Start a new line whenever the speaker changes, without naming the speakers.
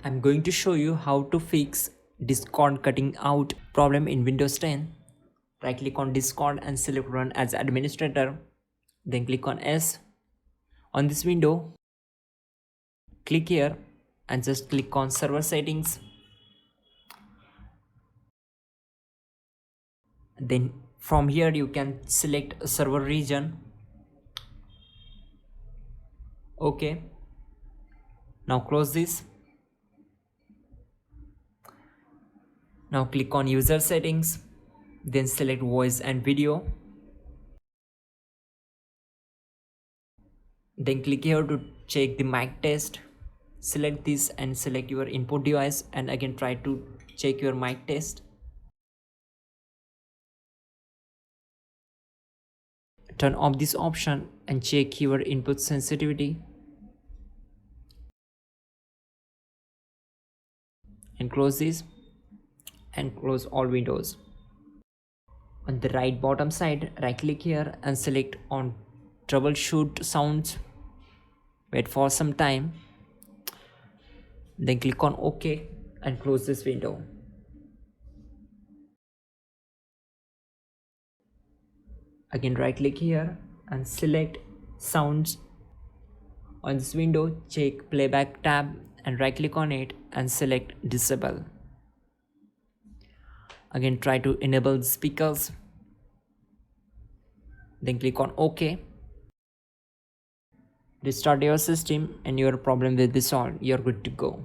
I'm going to show you how to fix Discord cutting out problem in Windows 10. Right click on Discord and select run as administrator. Then click on S. On this window, click here and just click on server settings. Then from here you can select a server region. Okay. Now close this. Now click on user settings. Then select voice and video. Then click here to check the mic test. Select this and select your input device and again try to check your mic test. Turn off this option and check your input sensitivity. And close this and close all windows. On the right bottom side, right click here and select on troubleshoot sounds. Wait for some time. Then click on OK and close this window. Again right click here and select sounds. On this window, check playback tab and right click on it and select disable. Again try to enable the speakers. Then click on OK. Restart your system and your problem will be solved. You're good to go.